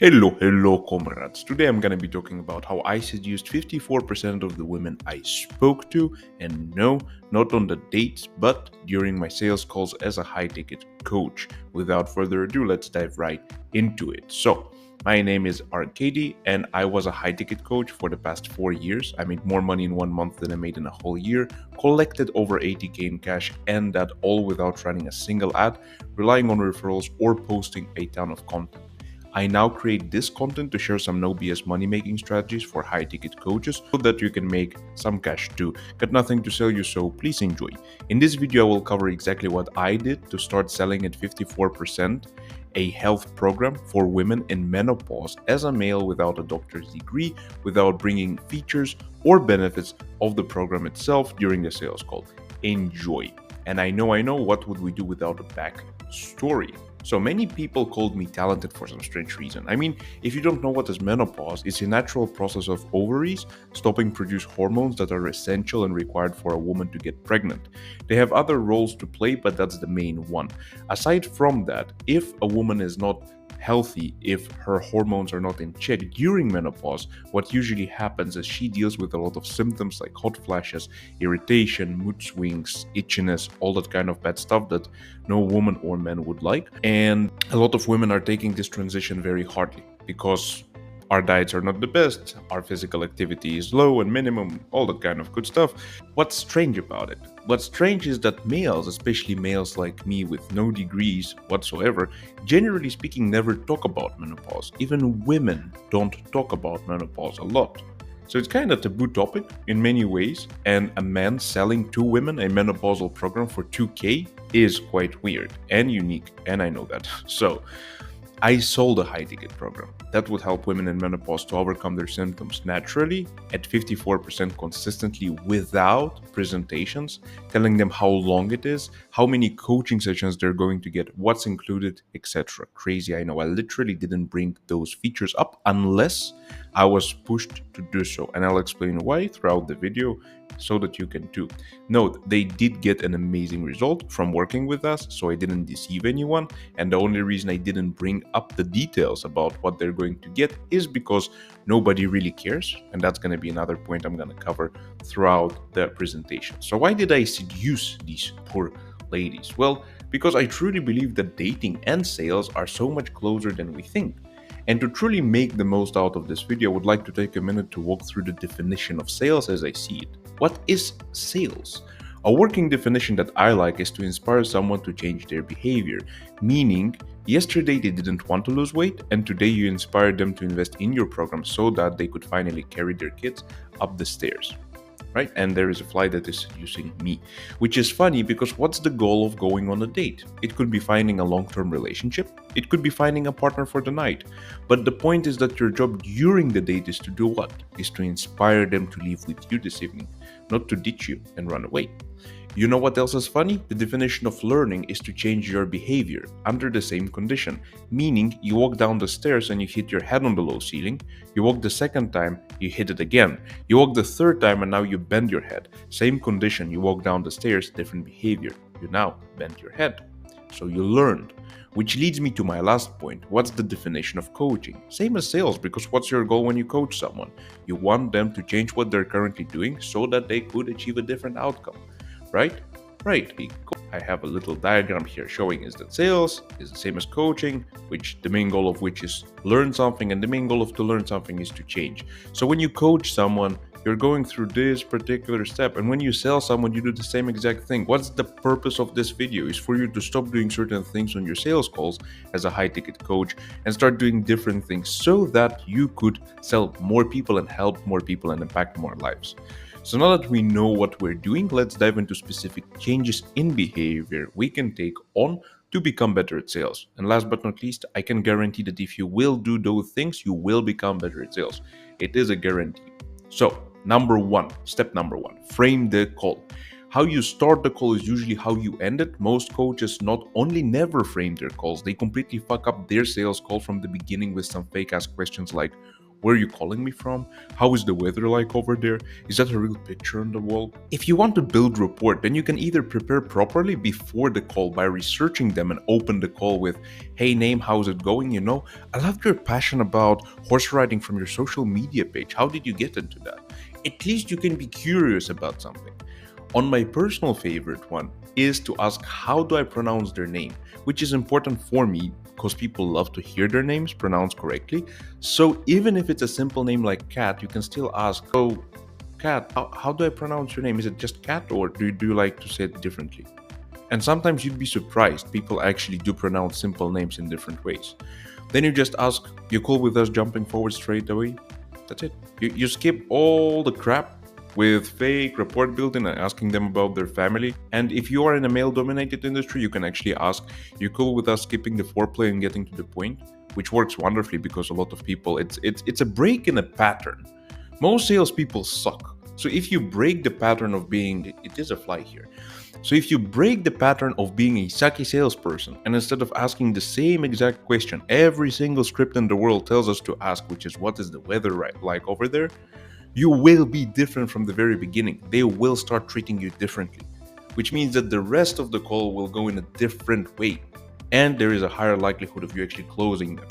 Hello, comrades. Today I'm gonna be talking about how I seduced 54% of the women I spoke to, and no, not on the dates, but during my sales calls as a high ticket coach. Without further ado, let's dive right into it. So, my name is Arcady, and I was a high ticket coach for the past 4 years. I made more money in 1 month than I made in a whole year, collected over 80K in cash, and that all without running a single ad, relying on referrals, or posting a ton of content. I now create this content to share some no BS money making strategies for high ticket coaches so that you can make some cash too. Got nothing to sell you, so please enjoy. In this video, I will cover exactly what I did to start selling at 54%, a health program for women in menopause as a male without a doctor's degree, without bringing features or benefits of the program itself during the sales call. Enjoy. And I know, what would we do without a back story? So many people called me talented for some strange reason. I mean, if you don't know what is menopause, it's a natural process of ovaries stopping produce hormones that are essential and required for a woman to get pregnant. They have other roles to play, but that's the main one. Aside from that, if a woman is not healthy, if her hormones are not in check during menopause, what usually happens is she deals with a lot of symptoms like hot flashes, irritation, mood swings, itchiness, all that kind of bad stuff that no woman or man would like. And a lot of women are taking this transition very hardly because our diets are not the best, our physical activity is low and minimum, all that kind of good stuff. What's strange about it? What's strange is that males, especially males like me with no degrees whatsoever, generally speaking, never talk about menopause. Even women don't talk about menopause a lot. So it's kind of a taboo topic in many ways, and a man selling to women a menopausal program for 2K is quite weird and unique, and I know that. So I sold a high ticket program that would help women in menopause to overcome their symptoms naturally at 54% consistently without presentations, telling them how long it is, how many coaching sessions they're going to get, what's included, etc. Crazy, I know. I literally didn't bring those features up unless I was pushed to do so, and I'll explain why throughout the video so that you can too. Note, they did get an amazing result from working with us, so I didn't deceive anyone, and the only reason I didn't bring up the details about what they're going to get is because nobody really cares, and that's going to be another point I'm going to cover throughout the presentation. So why did I seduce these poor ladies? Well, because I truly believe that dating and sales are so much closer than we think. And to truly make the most out of this video, I would like to take a minute to walk through the definition of sales as I see it. What is sales? A working definition that I like is to inspire someone to change their behavior, meaning yesterday they didn't want to lose weight and today you inspired them to invest in your program so that they could finally carry their kids up the stairs. Right? And there is a fly that is seducing me, which is funny because what's the goal of going on a date? It could be finding a long-term relationship. It could be finding a partner for the night. But the point is that your job during the date is to do what? Is to inspire them to leave with you this evening, not to ditch you and run away. You know what else is funny? The definition of learning is to change your behavior under the same condition, meaning you walk down the stairs and you hit your head on the low ceiling, you walk the second time, you hit it again, you walk the third time and now you bend your head. Same condition, you walk down the stairs, different behavior, you now bend your head. So you learned. Which leads me to my last point. What's the definition of coaching? Same as sales, because what's your goal when you coach someone? You want them to change what they're currently doing so that they could achieve a different outcome. Right? Right. I have a little diagram here showing is that sales is the same as coaching, which the main goal of which is learn something, and the main goal of to learn something is to change. So when you coach someone, you're going through this particular step, and when you sell someone, you do the same exact thing. What's the purpose of this video? Is for you to stop doing certain things on your sales calls as a high ticket coach and start doing different things so that you could sell more people and help more people and impact more lives. So now that we know what we're doing, let's dive into specific changes in behavior we can take on to become better at sales. And last but not least, I can guarantee that if you will do those things, you will become better at sales. It is a guarantee. So step number one, frame the call. How you start the call is usually how you end it. Most coaches not only never frame their calls, they completely fuck up their sales call from the beginning with some fake ass questions like, Where are you calling me from? How is the weather like over there? Is that a real picture on the wall? If you want to build rapport, then you can either prepare properly before the call by researching them and open the call with, hey name, how's it going? I loved your passion about horse riding from your social media page. How did you get into that? At least you can be curious about something. On my personal favorite one is to ask how do I pronounce their name, which is important for me because people love to hear their names pronounced correctly. So even if it's a simple name like Cat, you can still ask, oh, Cat, how do I pronounce your name? Is it just Cat or do you like to say it differently? And sometimes you'd be surprised, people actually do pronounce simple names in different ways. Then you just ask, you cool with us jumping forward straight away? That's it. You skip all the crap with fake report building and asking them about their family. And if you are in a male dominated industry, you can actually ask, you cool with us skipping the foreplay and getting to the point? Which works wonderfully because a lot of people, it's a break in a pattern. Most salespeople suck. So if you break the pattern of being, it is a fly here. So if you break the pattern of being a sucky salesperson, and instead of asking the same exact question every single script in the world tells us to ask, which is what is the weather like over there, you will be different from the very beginning. They will start treating you differently, which means that the rest of the call will go in a different way. And there is a higher likelihood of you actually closing them,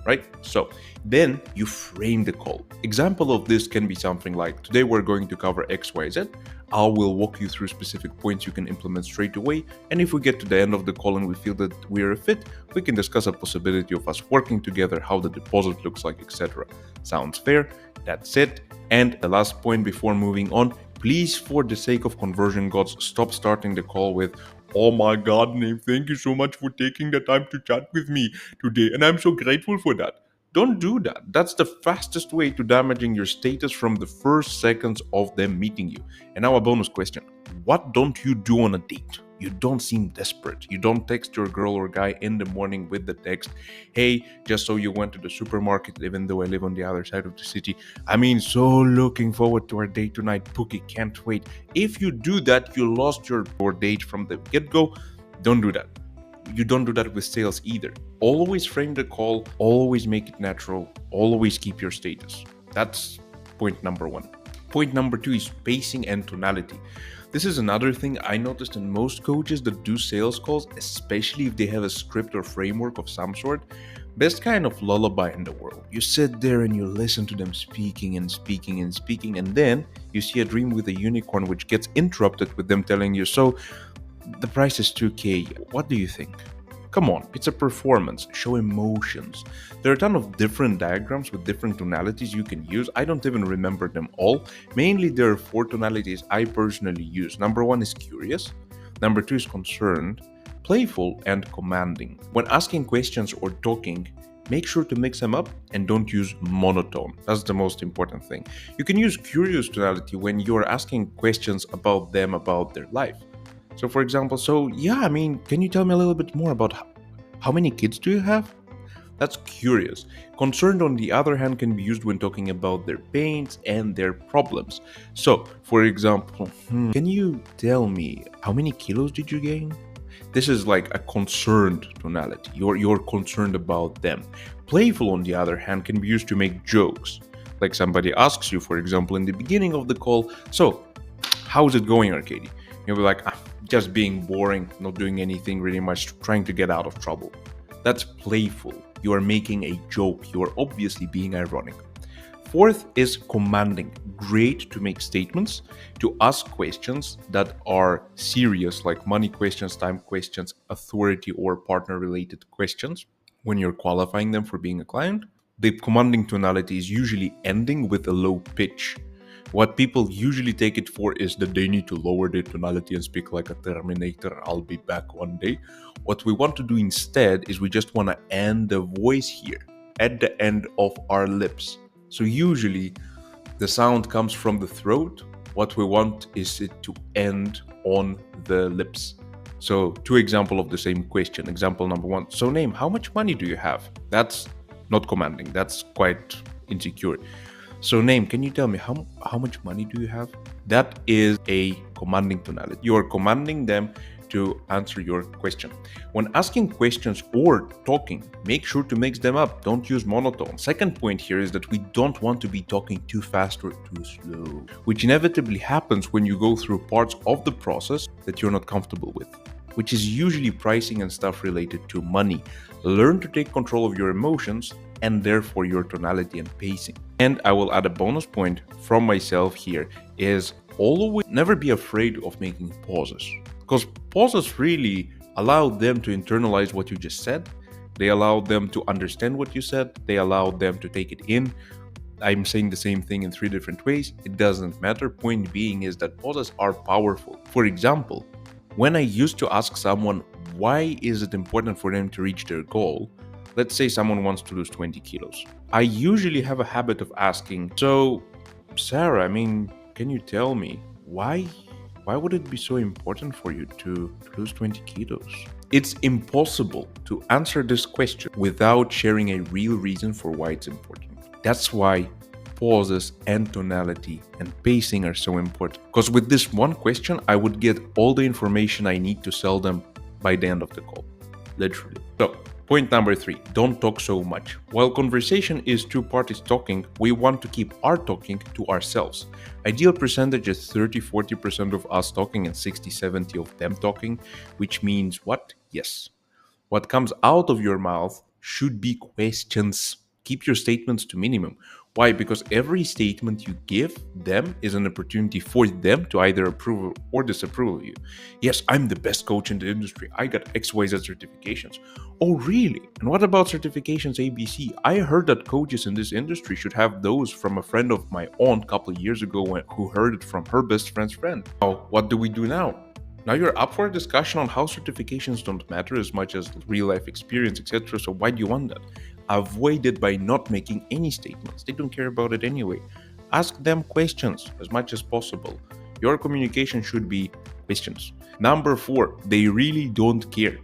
right? So then you frame the call. Example of this can be something like, today we're going to cover XYZ. I will walk you through specific points you can implement straight away. And if we get to the end of the call and we feel that we're a fit, we can discuss a possibility of us working together, how the deposit looks like, etc. Sounds fair? That's it. And the last point before moving on, please, for the sake of conversion gods, stop starting the call with, oh my god, Name, thank you so much for taking the time to chat with me today, and I'm so grateful for that. Don't do that. That's the fastest way to damaging your status from the first seconds of them meeting you. And now a bonus question. What don't you do on a date? You don't seem desperate. You don't text your girl or guy in the morning with the text, hey, just so you went to the supermarket even though I live on the other side of the city. I mean, so looking forward to our date tonight. Pookie, can't wait. If you do that, you lost your date from the get-go. Don't do that. You don't do that with sales either. Always frame the call, always make it natural, always keep your status. That's point number one. Point number two is pacing and tonality. This is another thing I noticed in most coaches that do sales calls, especially if they have a script or framework of some sort. Best kind of lullaby in the world. You sit there and you listen to them speaking and speaking and speaking, and then you see a dream with a unicorn which gets interrupted with them telling you, so the price is 2K. What do you think? Come on, it's a performance. Show emotions. There are a ton of different diagrams with different tonalities you can use. I don't even remember them all. Mainly, there are 4 tonalities I personally use. Number 1 is curious. Number 2 is concerned, playful, and commanding. When asking questions or talking, make sure to mix them up and don't use monotone. That's the most important thing. You can use curious tonality when you're asking questions about them, about their life. So for example, can you tell me a little bit more about how many kids do you have? That's curious. Concerned, on the other hand, can be used when talking about their pains and their problems. So, for example, can you tell me how many kilos did you gain? This is like a concerned tonality. You're concerned about them. Playful, on the other hand, can be used to make jokes. Like somebody asks you, for example, in the beginning of the call, so, how's it going, Arcady? You'll be like, just being boring, not doing anything really much, trying to get out of trouble. That's playful. You are making a joke. You are obviously being ironic. Fourth is commanding. Great to make statements, to ask questions that are serious, like money questions, time questions, authority or partner related questions when you're qualifying them for being a client. The commanding tonality is usually ending with a low pitch. What people usually take it for is that they need to lower their tonality and speak like a Terminator, I'll be back one day. What we want to do instead is we just want to end the voice here at the end of our lips. So usually the sound comes from the throat. What we want is it to end on the lips. So 2 examples of the same question. Example number 1. So name, how much money do you have? That's not commanding. That's quite insecure. So name, can you tell me how much money do you have? That is a commanding tonality. You are commanding them to answer your question. When asking questions or talking, make sure to mix them up. Don't use monotone. Second point here is that we don't want to be talking too fast or too slow, which inevitably happens when you go through parts of the process that you're not comfortable with, which is usually pricing and stuff related to money. Learn to take control of your emotions and therefore your tonality and pacing. And I will add a bonus point from myself here is always never be afraid of making pauses, because pauses really allow them to internalize what you just said. They allow them to understand what you said. They allow them to take it in. I'm saying the same thing in 3 different ways. It doesn't matter. Point being is that pauses are powerful. For example, when I used to ask someone why is it important for them to reach their goal, let's say someone wants to lose 20 kilos. I usually have a habit of asking, so Sarah, can you tell me why would it be so important for you to lose 20 kilos? It's impossible to answer this question without sharing a real reason for why it's important. That's why pauses and tonality and pacing are so important. Because with this one question, I would get all the information I need to sell them by the end of the call. Literally. So, point number 3, don't talk so much. While conversation is 2 parties talking, we want to keep our talking to ourselves. Ideal percentage is 30-40% of us talking and 60-70 of them talking, which means what? Yes. What comes out of your mouth should be questions. Keep your statements to minimum. Why? Because every statement you give them is an opportunity for them to either approve or disapprove of you. Yes, I'm the best coach in the industry. I got XYZ certifications. Oh, really? And what about certifications ABC? I heard that coaches in this industry should have those from a friend of my own a couple of years ago who heard it from her best friend's friend. Now, what do we do now? Now you're up for a discussion on how certifications don't matter as much as real life experience, etc. So why do you want that? Avoid it by not making any statements. They don't care about it anyway. Ask them questions as much as possible. Your communication should be questions. Number 4, they really don't care.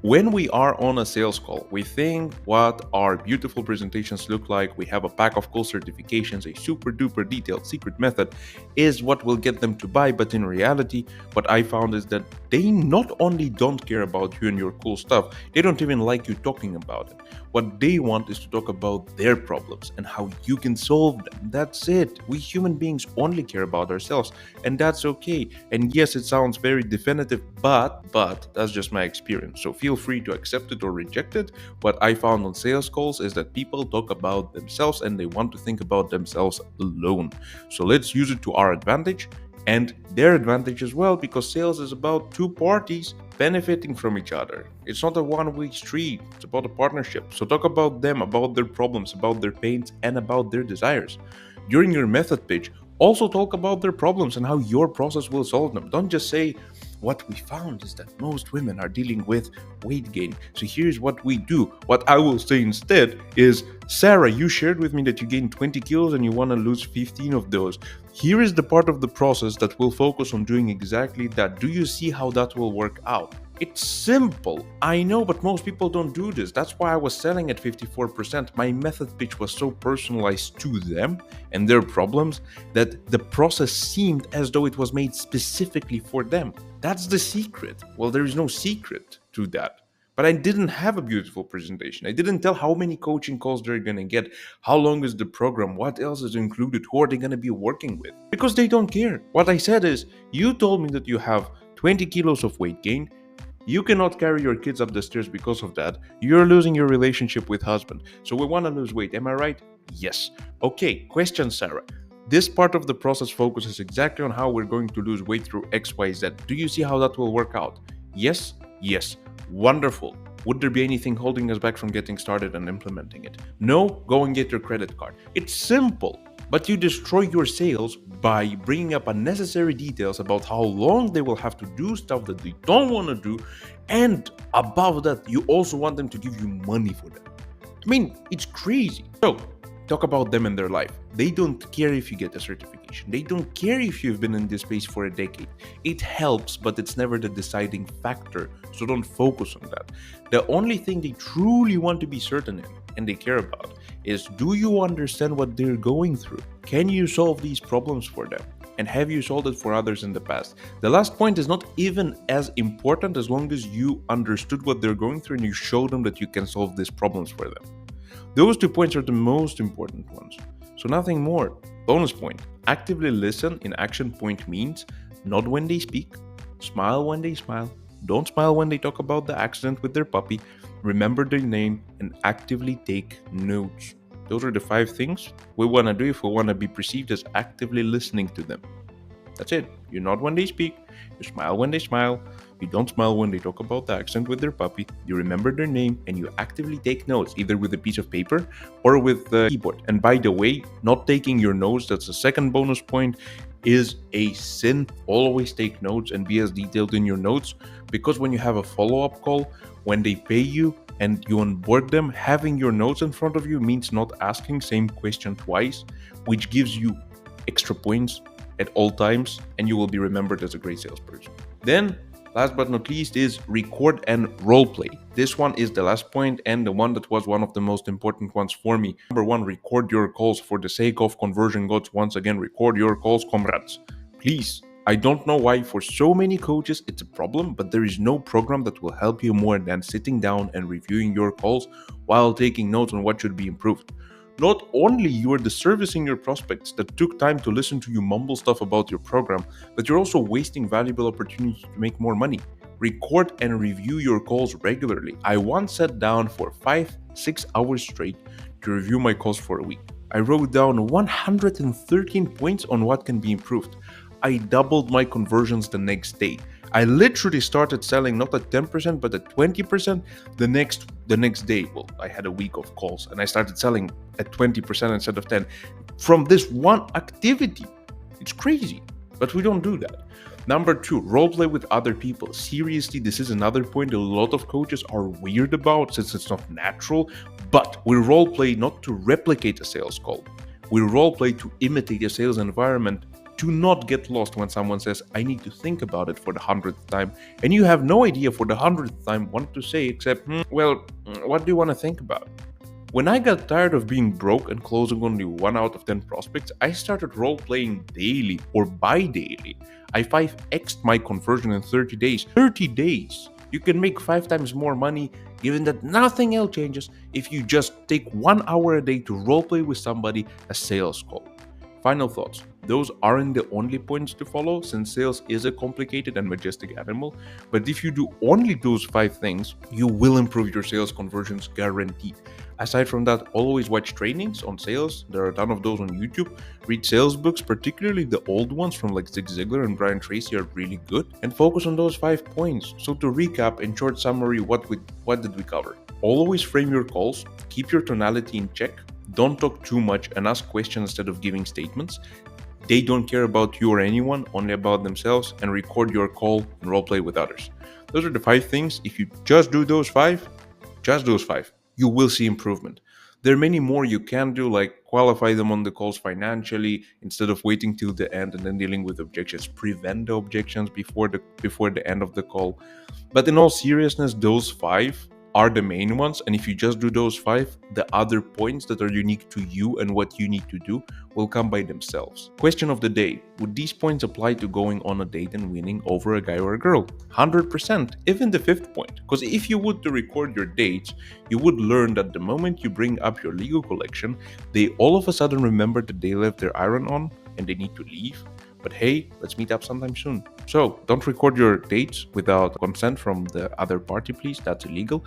When we are on a sales call, we think what our beautiful presentations look like, we have a pack of cool certifications, a super duper detailed secret method is what will get them to buy. But in reality, what I found is that they not only don't care about you and your cool stuff, they don't even like you talking about it. What they want is to talk about their problems and how you can solve them. That's it. We human beings only care about ourselves, and that's okay. And yes, it sounds very definitive, but that's just my experience. So feel free to accept it or reject it. What I found on sales calls is that people talk about themselves and they want to think about themselves alone. So let's use it to our advantage and their advantage as well, because sales is about 2 parties benefiting from each other. It's not a one-way street, it's about a partnership. So talk about them, about their problems, about their pains, and about their desires. During your method pitch, also talk about their problems and how your process will solve them. Don't just say, what we found is that most women are dealing with weight gain, so here's what we do. What I will say instead is, Sarah, you shared with me that you gained 20 kilos and you want to lose 15 of those. Here is the part of the process that will focus on doing exactly that. Do you see how that will work out? It's simple, I know, but most people don't do this. That's why I was selling at 54%. My method pitch was so personalized to them and their problems that the process seemed as though it was made specifically for them. That's the secret. Well, there is no secret to that. But I didn't have a beautiful presentation. I didn't tell how many coaching calls they're going to get, how long is the program, what else is included, who are they going to be working with. Because they don't care. What I said is, you told me that you have 20 kilos of weight gain. You cannot carry your kids up the stairs because of that. You're losing your relationship with husband. So we want to lose weight. Am I right? Yes. Okay, question, Sarah. This part of the process focuses exactly on how we're going to lose weight through XYZ. Do you see how that will work out? Yes? Yes. Wonderful. Would there be anything holding us back from getting started and implementing it? No? Go and get your credit card. It's simple. But you destroy your sales by bringing up unnecessary details about how long they will have to do stuff that they don't want to do. And above that, you also want them to give you money for that. I mean, it's crazy. So, talk about them and their life. They don't care if you get a certification. They don't care if you've been in this space for a decade. It helps, but it's never the deciding factor. So don't focus on that. The only thing they truly want to be certain in and they care about is, do you understand what they're going through? Can you solve these problems for them? and have you solved it for others in the past? The last point is not even as important as long as you understood what they're going through and you show them that you can solve these problems for them. Those 2 points are the most important ones. So nothing more. Bonus point. Actively listen in action point means nod when they speak, smile when they smile, don't smile when they talk about the accident with their puppy, remember their name, and actively take notes. Those are the 5 things we want to do if we want to be perceived as actively listening to them. That's it. You nod when they speak, you smile when they smile, you don't smile when they talk about the accident with their puppy, you remember their name, and you actively take notes, either with a piece of paper or with the keyboard. And by the way, not taking your notes, that's the second bonus point, is a sin. Always take notes and be as detailed in your notes, because when you have a follow-up call, when they pay you and you onboard them, having your notes in front of you means not asking same question twice, which gives you extra points at all times, and you will be remembered as a great salesperson. Then, last but not least, is record and role play. This one is the last point and the one that was one of the most important ones for me. Number 1, record your calls for the sake of conversion gods. Once again, record your calls, comrades. Please. I don't know why for so many coaches it's a problem, but there is no program that will help you more than sitting down and reviewing your calls while taking notes on what should be improved. Not only you are disservicing your prospects that took time to listen to you mumble stuff about your program, but you're also wasting valuable opportunities to make more money. Record and review your calls regularly. I once sat down for 5-6 hours straight to review my calls for a week. I wrote down 113 points on what can be improved. I doubled my conversions the next day. I literally started selling not at 10% but at 20% the next day. Well, I had a week of calls and I started selling at 20% instead of 10 from this one activity. It's crazy, but we don't do that. Number 2, role play with other people. Seriously, this is another point a lot of coaches are weird about since it's not natural, but we role play not to replicate a sales call. We role play to imitate a sales environment. Do not get lost when someone says, I need to think about it for the 100th time, and you have no idea for the 100th time what to say except, what do you want to think about? When I got tired of being broke and closing only 1 out of 10 prospects, I started role-playing daily or bi-daily. I 5x'd my conversion in 30 days. 30 days! You can make 5 times more money, given that nothing else changes, if you just take 1 hour a day to role-play with somebody a sales call. Final thoughts. Those aren't the only points to follow, since sales is a complicated and majestic animal, but if you do only those 5 things, you will improve your sales conversions guaranteed. Aside from that, always watch trainings on sales. There are a ton of those on YouTube. Read sales books, particularly the old ones from like Zig Ziglar and Brian Tracy are really good, and focus on those 5 points. So to recap, in short summary, what did we cover? Always frame your calls, keep your tonality in check, don't talk too much and ask questions instead of giving statements. They don't care about you or anyone, only about themselves, and record your call and roleplay with others. Those are the 5 things. If you just do those 5, you will see improvement. There are many more you can do, like qualify them on the calls financially instead of waiting till the end and then dealing with objections. Prevent the objections before the end of the call. But in all seriousness, those 5 are the main ones, and if you just do those 5, the other points that are unique to you and what you need to do will come by themselves. Question of the day: would these points apply to going on a date and winning over a guy or a girl? 100%, even the 5th point. Because if you would to record your dates, you would learn that the moment you bring up your Lego collection, they all of a sudden remember that they left their iron on and they need to leave. But hey, let's meet up sometime soon. So don't record your dates without consent from the other party, please. That's illegal.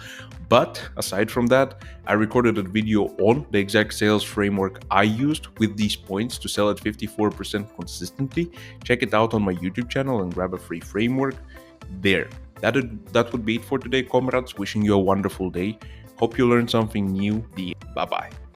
But aside from that, I recorded a video on the exact sales framework I used with these points to sell at 54% consistently. Check it out on my YouTube channel and grab a free framework there. That would be it for today, comrades. Wishing you a wonderful day. Hope you learned something new. Bye-bye.